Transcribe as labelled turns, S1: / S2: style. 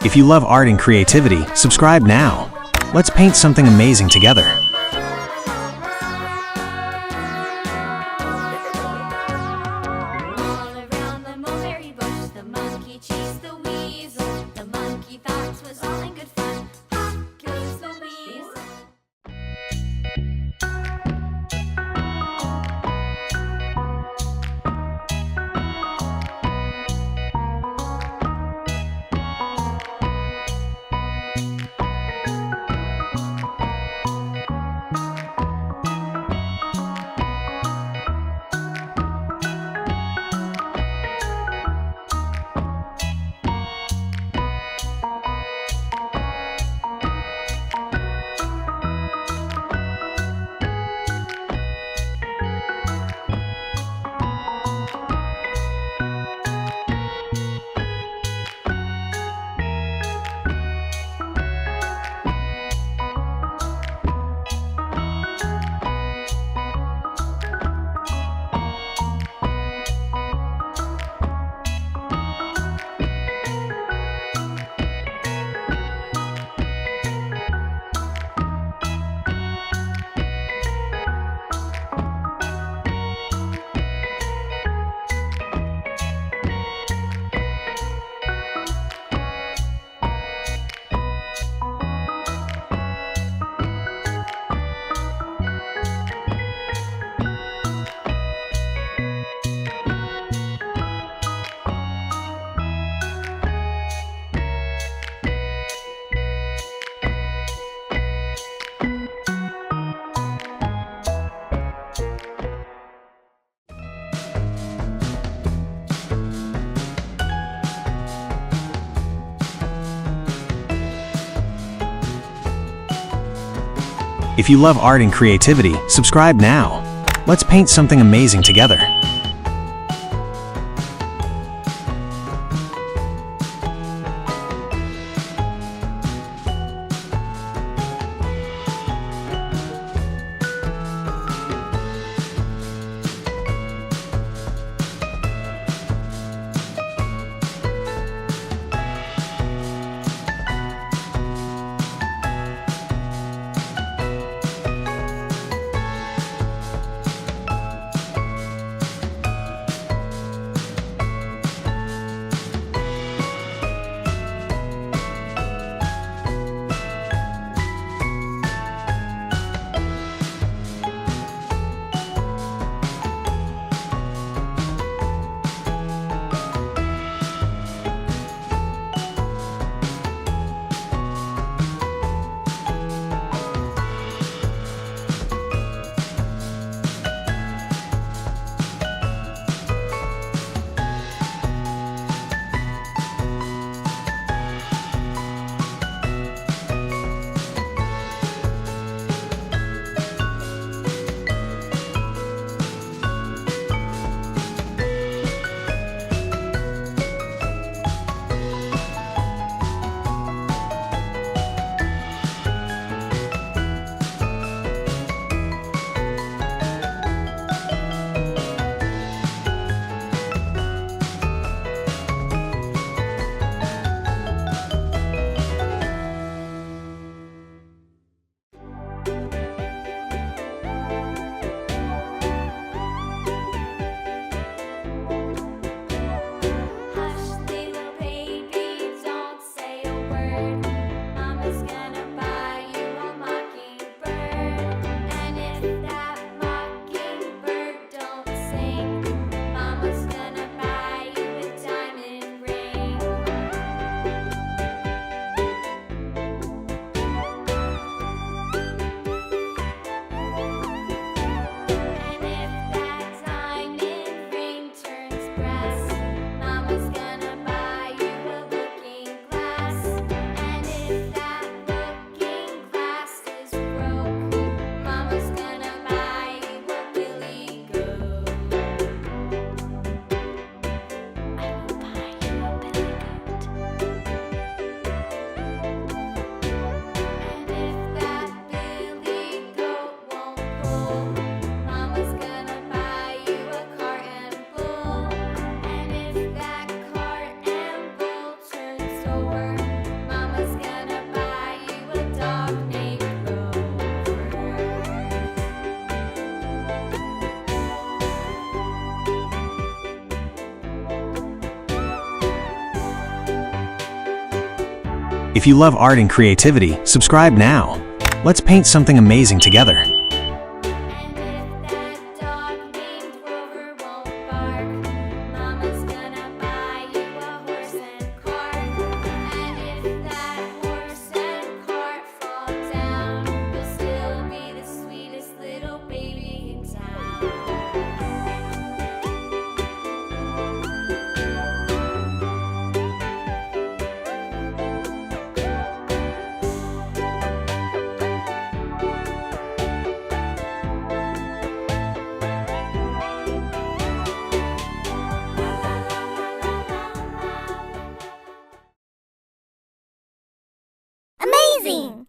S1: If you love art and creativity, subscribe now. Let's paint something amazing together.
S2: All around the mulberry bush, the monkey chased the weasel. The monkey thought 'twas all in good fun. Ha! Goes the weasel.
S1: If you love art and creativity, subscribe now. Let's paint something amazing together. If you love art and creativity, subscribe now. Let's paint something amazing together.
S2: And if that dog named Rover won't bark, Mama's gonna buy you a horse and cart. And if that horse and cart fall down, you'll still be the sweetest little baby in town.
S3: Amazing!